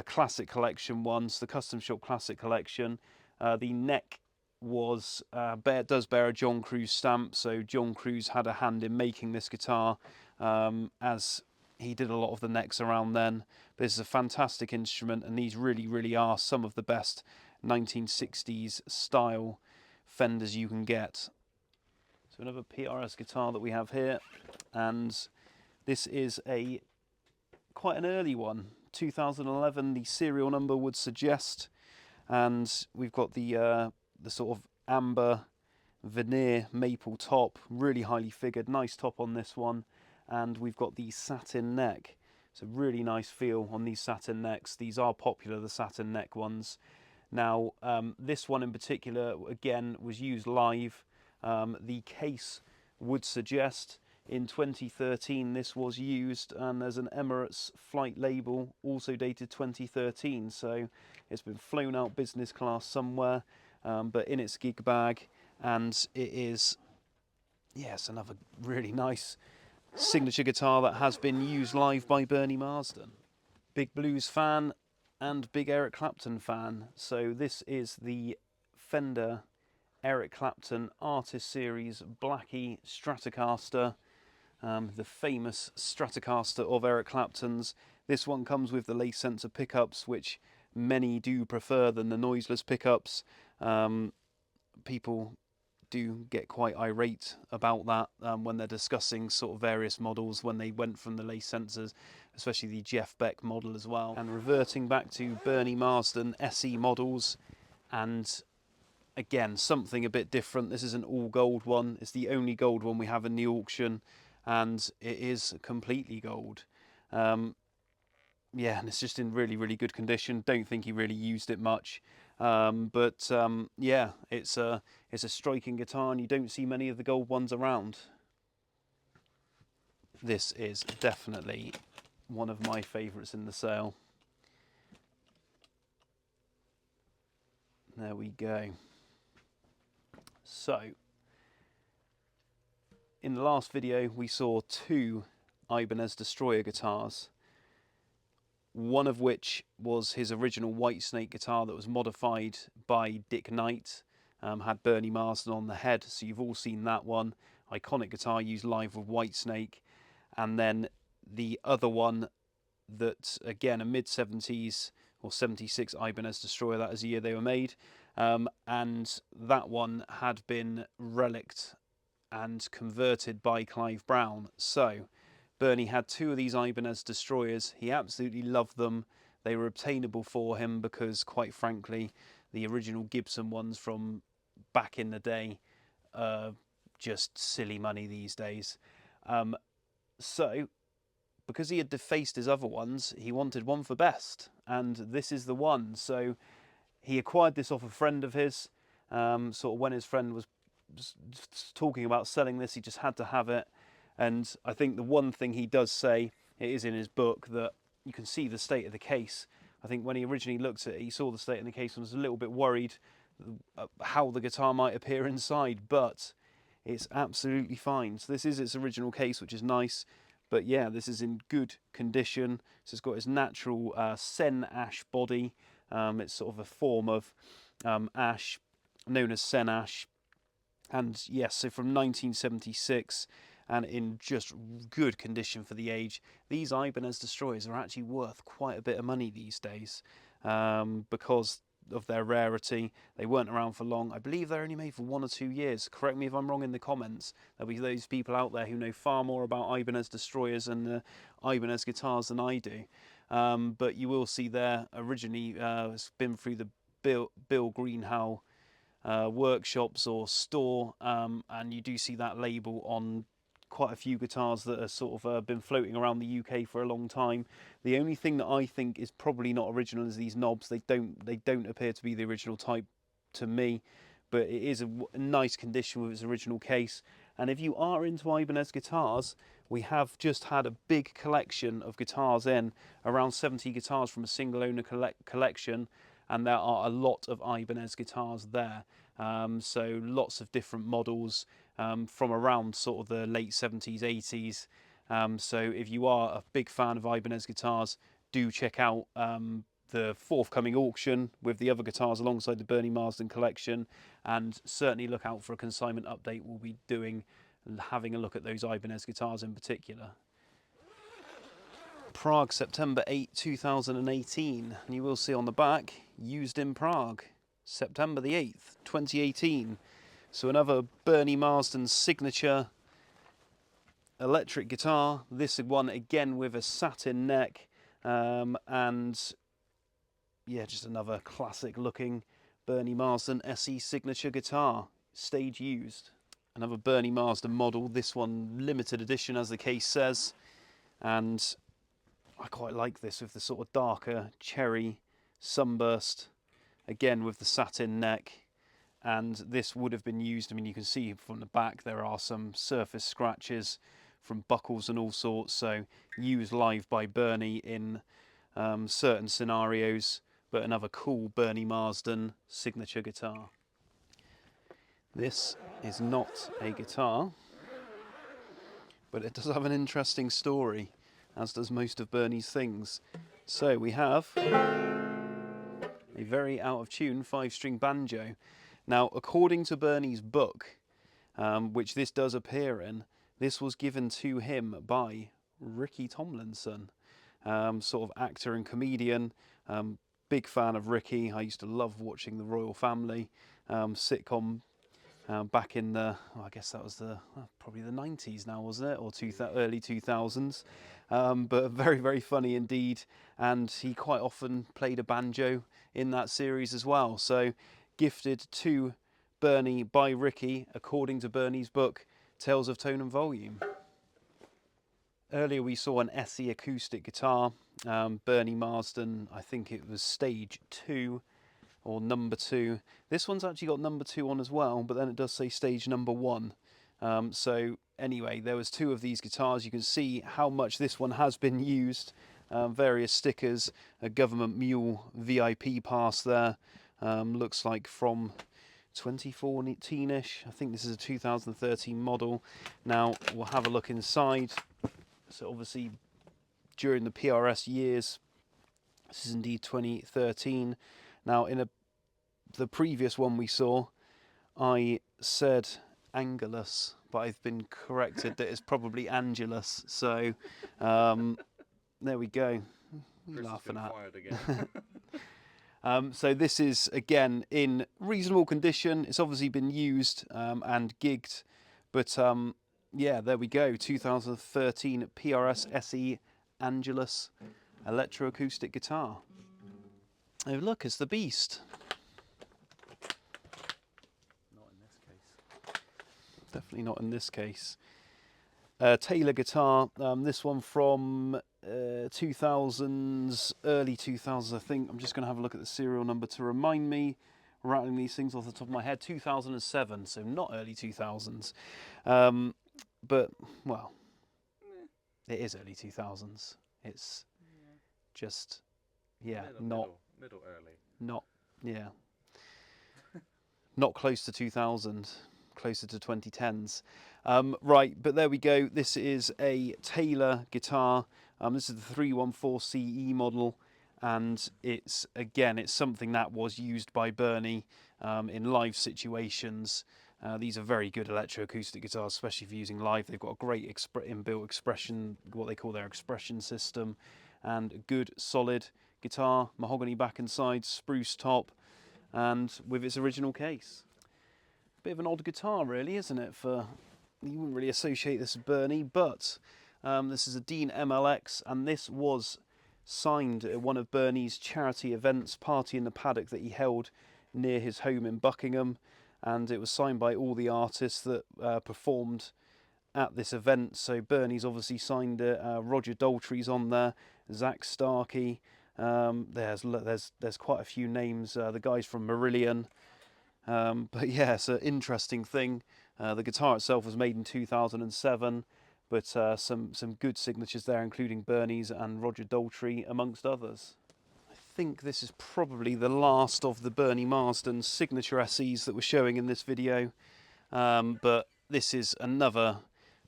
classic collection one, so the Custom Shop Classic Collection. The neck was does bear a John Cruz stamp, so John Cruz had a hand in making this guitar, as he did a lot of the necks around then. But this is a fantastic instrument, and these really, really are some of the best 1960s style Fenders you can get. So another PRS guitar that we have here, and this is quite an early one, 2011. The serial number would suggest, and we've got the sort of amber veneer maple top, really highly figured, nice top on this one, and we've got the satin neck. It's a really nice feel on these satin necks. These are popular, the satin neck ones. Now, this one in particular, again, was used live. The case would suggest in 2013 this was used, and there's an Emirates flight label, also dated 2013, so it's been flown out business class somewhere, but in its gig bag, and it is, yes, another really nice signature guitar that has been used live by Bernie Marsden. Big blues fan and big Eric Clapton fan, so this is the Fender Eric Clapton Artist Series Blackie Stratocaster, the famous Stratocaster of Eric Clapton's. This one comes with the lace sensor pickups, which many do prefer than the noiseless pickups. People do get quite irate about that when they're discussing sort of various models when they went from the lace sensors, especially the Jeff Beck model as well. And reverting back to Bernie Marsden SE models, and again, something a bit different. This is an all gold one. It's the only gold one we have in the auction, and it is completely gold. Yeah, and it's just in really, really good condition. Don't think he really used it much. Yeah, it's a striking guitar, and you don't see many of the gold ones around. This is definitely one of my favourites in the sale. There we go. So, in the last video we saw two Ibanez Destroyer guitars, one of which was his original Whitesnake guitar that was modified by Dick Knight, had Bernie Marsden on the head, so you've all seen that one. Iconic guitar used live with Whitesnake. And then the other one that, again, a mid-70s or 76 Ibanez Destroyer, that is the year they were made, and that one had been relicked and converted by Clive Brown. So Bernie had 2 of these Ibanez Destroyers. He absolutely loved them. They were obtainable for him because, quite frankly, the original Gibson ones from back in the day are just silly money these days. So because he had defaced his other ones, he wanted one for best, and this is the one. So he acquired this off a friend of his. Sort of when his friend was talking about selling this, he just had to have it. And I think the one thing he does say, it is in his book, that you can see the state of the case. I think when he originally looked at it, he saw the state of the case and was a little bit worried how the guitar might appear inside, but it's absolutely fine. So this is its original case, which is nice. But yeah, this is in good condition. So it's got its natural sen ash body. It's sort of a form of ash known as sen ash. And yes, so from 1976, and in just good condition for the age. These Ibanez Destroyers are actually worth quite a bit of money these days because of their rarity. They weren't around for long. I believe they're only made for 1 or 2 years. Correct me if I'm wrong in the comments. There'll be those people out there who know far more about Ibanez Destroyers and Ibanez guitars than I do. But you will see there originally it's been through the Bill Greenhow workshops or store, and you do see that label on quite a few guitars that are sort of been floating around the UK for a long time. The only thing that I think is probably not original is these knobs. They don't appear to be the original type to me, but it is a nice condition with its original case. And if you are into Ibanez guitars, we have just had a big collection of guitars in, around 70 guitars from a single owner collection, and there are a lot of Ibanez guitars there. So lots of different models from around sort of the late 70s, 80s. So if you are a big fan of Ibanez guitars, do check out the forthcoming auction with the other guitars alongside the Bernie Marsden collection, and certainly look out for a consignment update we'll be doing, having a look at those Ibanez guitars in particular. Prague, September 8, 2018, and you will see on the back, used in Prague, September the 8th, 2018. So another Bernie Marsden signature electric guitar, this one again with a satin neck, and yeah, just another classic looking Bernie Marsden SE signature guitar, stage used. Another Bernie Marsden model, this one limited edition as the case says, and I quite like this with the sort of darker cherry sunburst, again with the satin neck. And this would have been used, I mean, you can see from the back there are some surface scratches from buckles and all sorts, so used live by Bernie in certain scenarios, but another cool Bernie Marsden signature guitar. This is not a guitar, but it does have an interesting story, as does most of Bernie's things. So we have a very out of tune 5-string banjo. Now, according to Bernie's book, which this does appear in, this was given to him by Ricky Tomlinson, sort of actor and comedian. Big fan of Ricky. I used to love watching the Royal Family sitcom back in the, I guess that was the probably the 90s now, wasn't it, or early 2000s. But very, very funny indeed. And he quite often played a banjo in that series as well. So gifted to Bernie by Ricky, according to Bernie's book, Tales of Tone and Volume. Earlier we saw an SE acoustic guitar, Bernie Marsden, I think it was stage 2 or number 2. This one's actually got number 2 on as well, but then it does say stage number 1. So anyway, there was 2 of these guitars. You can see how much this one has been used. Various stickers, a government mule VIP pass there. Looks like from 2014-ish. I think this is a 2013 model. Now we'll have a look inside. So obviously during the PRS years, this is indeed 2013. Now in the previous one we saw, I said Angelus, but I've been corrected that it's probably Angelus. So there we go. What are you laughing at? So this is, again, in reasonable condition. It's obviously been used and gigged, but yeah, there we go. 2013 PRS SE Angelus electroacoustic guitar. Oh look, it's the beast. Not in this case. Definitely not in this case. Taylor guitar. This one from 2000s, early 2000s, I think. I'm just going to have a look at the serial number to remind me. Rattling these things off the top of my head. 2007, so not early 2000s. But, well, it is early 2000s. It's just, yeah, middle early. Not, yeah. Not close to 2000, closer to 2010s. Right, but there we go. This is a Taylor guitar. This is the 314 CE model, and it's, again, it's something that was used by Bernie in live situations. These are very good electroacoustic guitars, especially for using live. They've got a great inbuilt expression, what they call their expression system, and a good solid guitar, mahogany back and sides, spruce top, and with its original case. Bit of an odd guitar, really, isn't it? For you wouldn't really associate this with Bernie, but this is a Dean MLX, and this was signed at one of Bernie's charity events, Party in the Paddock, that he held near his home in Buckingham, and it was signed by all the artists that performed at this event. So Bernie's obviously signed it. Roger Daltrey's on there, Zach Starkey. There's quite a few names. The guys from Marillion. But yeah, it's an interesting thing. The guitar itself was made in 2007, but some good signatures there, including Bernie's and Roger Daltrey, amongst others. I think this is probably the last of the Bernie Marsden signature SEs that we're showing in this video, but this is another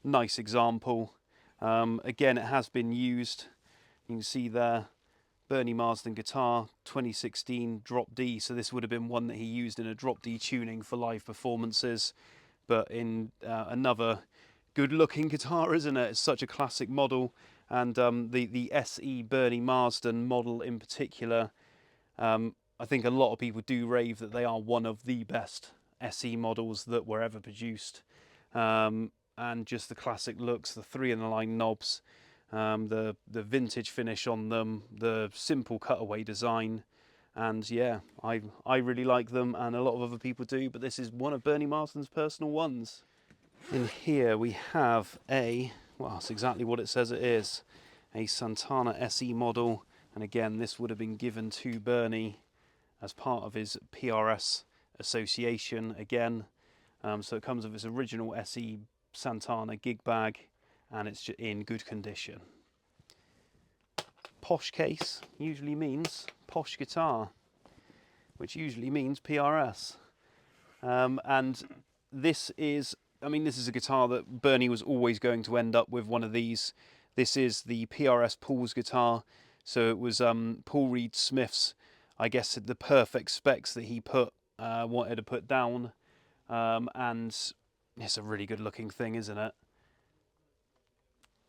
nice example. Again, it has been used. You can see there, Bernie Marsden guitar, 2016 drop D, so this would have been one that he used in a drop D tuning for live performances, but in another good looking guitar, isn't it? It's such a classic model, and the SE Bernie Marsden model in particular, I think a lot of people do rave that they are one of the best SE models that were ever produced, and just the classic looks, the 3-in-the-line knobs, the vintage finish on them, the simple cutaway design, and yeah, I really like them, and a lot of other people do, but this is one of Bernie Marsden's personal ones. In here we have well, it's exactly what it says it is, a Santana SE model, and again, this would have been given to Bernie as part of his PRS association again. So it comes with its original SE Santana gig bag, and it's in good condition. Posh case usually means posh guitar, which usually means PRS. And this is, I mean, this is a guitar that Bernie was always going to end up with one of these. This is the PRS Pauls Guitar. So it was Paul Reed Smith's, I guess, the perfect specs that he wanted to put down. And it's a really good looking thing, isn't it?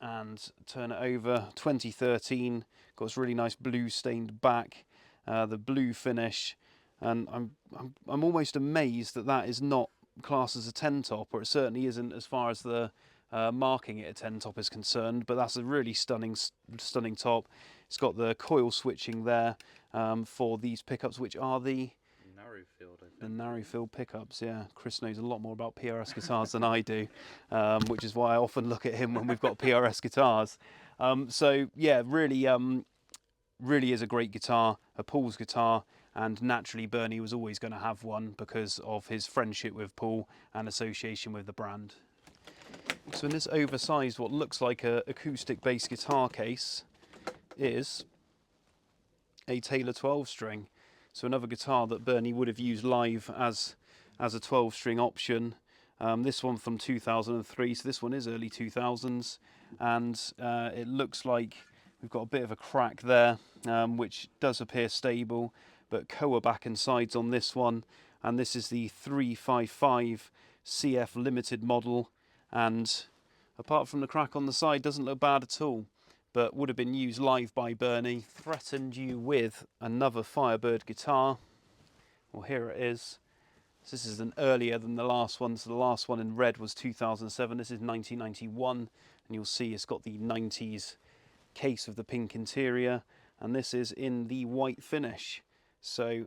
And turn it over, 2013, got this really nice blue stained back, the blue finish, and I'm almost amazed that that is not classed as a 10 top, or it certainly isn't as far as the marking it a 10 top is concerned, but that's a really stunning top. It's got the coil switching there for these pickups, which are the narrow-field pickups. Yeah, Chris knows a lot more about PRS guitars than I do, which is why I often look at him when we've got PRS guitars. So yeah, really is a great guitar, a Paul's guitar, and naturally Bernie was always going to have one because of his friendship with Paul and association with the brand. So in this oversized, what looks like a acoustic bass guitar case is a Taylor 12 string. So another guitar that Bernie would have used live as a 12-string option. This one from 2003, so this one is early 2000s, and it looks like we've got a bit of a crack there, which does appear stable, but Koa back and sides on this one, and this is the 355 CF limited model, and apart from the crack on the side, doesn't look bad at all. but would have been used live by Bernie. Threatened you with another Firebird guitar. Well, here it is. So this is an earlier than the last one. So the last one in red was 2007. This is 1991, and you'll see it's got the 90s case of the pink interior, and this is in the white finish. So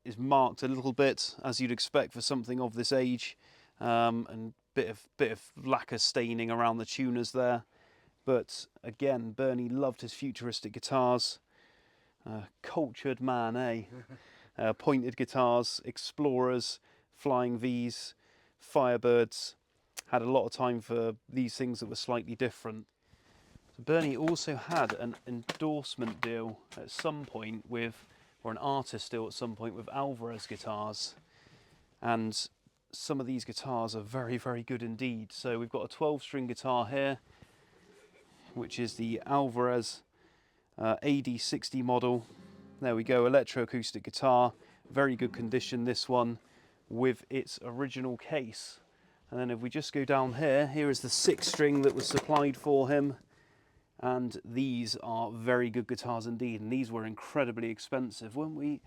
it's marked a little bit, as you'd expect for something of this age, and bit of lacquer staining around the tuners there. But again, Bernie loved his futuristic guitars. Cultured man, eh? Pointed guitars, Explorers, Flying V's, Firebirds. Had a lot of time for these things that were slightly different. So Bernie also had an endorsement deal at some point with, or an artist deal at some point with Alvarez guitars. And some of these guitars are very, very good indeed. So we've got a 12-string guitar here, which is the Alvarez AD60 model. There we go, electroacoustic guitar, very good condition, this one, with its original case. And then if we just go down here, here is the 6-string that was supplied for him. And these are very good guitars indeed, and these were incredibly expensive. Weren't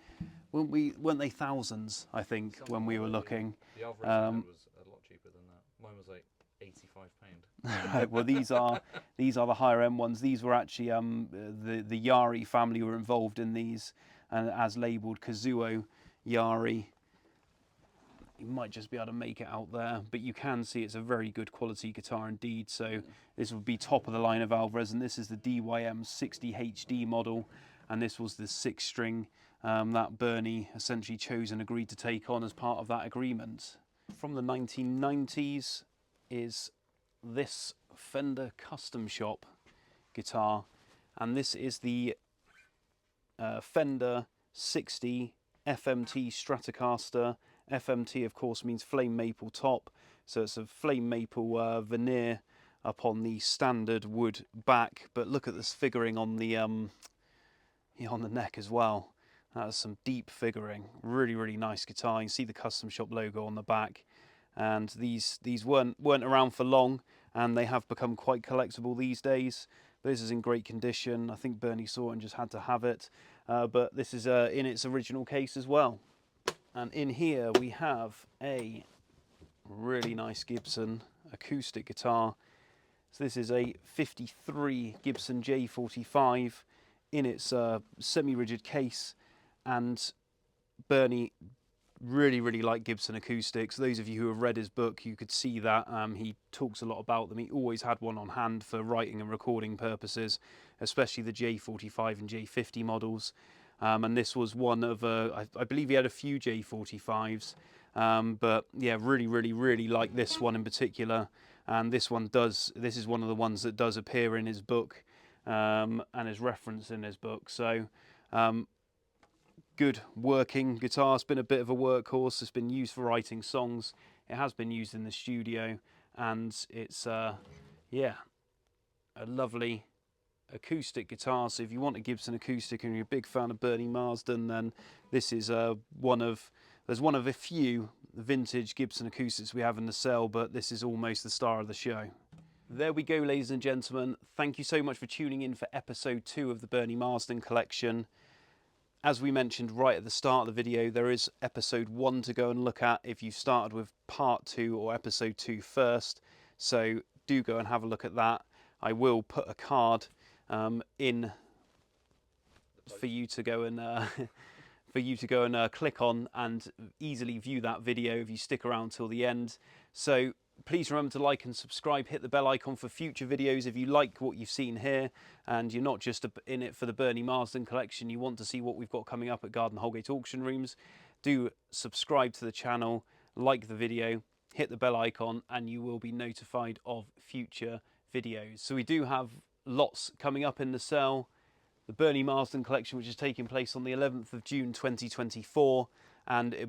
they thousands, I think, when we were looking. The Alvarez was a lot cheaper than that. Mine was like £85. Right, well, these are the higher end ones. These were actually the Yari family were involved in these, and as labelled Kazuo Yari. You might just be able to make it out there, but you can see it's a very good quality guitar indeed. So this would be top of the line of Alvarez, and this is the DYM 60 HD model, and this was the 6-string that Bernie essentially chose and agreed to take on as part of that agreement. From the 1990s is this Fender Custom Shop guitar, and this is the Fender 60 FMT Stratocaster. FMT, of course, means flame maple top, so it's a flame maple veneer up on the standard wood back. But look at this figuring on the neck as well. That's some deep figuring. Really, really nice guitar. You can see the Custom Shop logo on the back, and these weren't around for long, and they have become quite collectible these days. But this is in great condition. I think Bernie saw it and just had to have it. But this is in its original case as well. And in here we have a really nice Gibson acoustic guitar. So this is a 53 Gibson J-45 in its semi-rigid case, and Bernie really liked Gibson acoustics. Those of you who have read his book, you could see that he talks a lot about them. He always had one on hand for writing and recording purposes, especially the J-45 and J-50 models. And this was one of, I believe he had a few J-45s, but yeah, really like this one in particular. And this is one of the ones that does appear in his book and is referenced in his book. So good working guitar. It's been a bit of a workhorse. It's been used for writing songs. It has been used in the studio, and it's yeah, a lovely acoustic guitar. So if you want a Gibson acoustic and you're a big fan of Bernie Marsden, then this is one of a few vintage Gibson acoustics we have in the sale, but this is almost the star of the show. There we go, ladies and gentlemen. Thank you so much for tuning in for episode 2 of the Bernie Marsden collection. As we mentioned right at the start of the video, there is episode 1 to go and look at if you started with part 2 or episode 2 first. So do go and have a look at that. I will put a card in for you to go and click on and easily view that video if you stick around till the end. So please remember to like and subscribe, hit the bell icon for future videos if you like what you've seen here and you're not just in it for the Bernie Marsden collection, you want to see what we've got coming up at Garden Holgate Auction Rooms. Do subscribe to the channel, like the video, hit the bell icon, and you will be notified of future videos. So we do have lots coming up in the sale. The Bernie Marsden collection, which is taking place on the 11th of June 2024,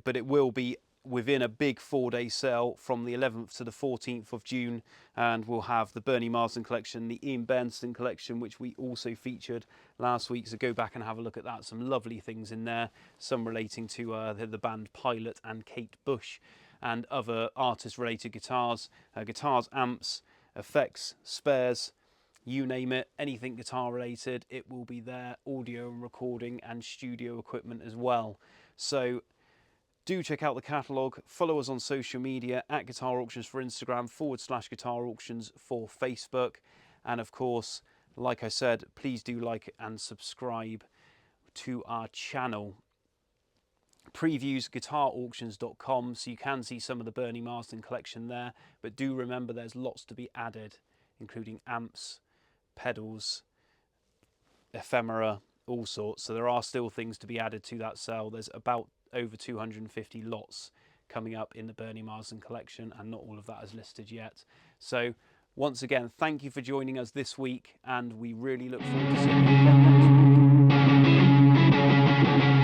but it will be within a big 4-day sale from the 11th to the 14th of June, and we'll have the Bernie Marsden collection, the Ian Bernstein collection, which we also featured last week, so go back and have a look at that. Some lovely things in there, some relating to the band Pilot and Kate Bush, and other artist related guitars, amps, effects, spares, you name it, anything guitar related, it will be there, audio and recording and studio equipment as well. So do check out the catalogue, follow us on social media at Guitar Auctions for Instagram, / Guitar Auctions for Facebook, and of course, like I said, please do like and subscribe to our channel. Previews guitarauctions.com, so you can see some of the Bernie Marsden collection there, but do remember there's lots to be added, including amps, pedals, ephemera, all sorts. So there are still things to be added to that sale. There's about over 250 lots coming up in the Bernie Marsden collection, and not all of that is listed yet. So once again, thank you for joining us this week, and we really look forward to seeing you again next week.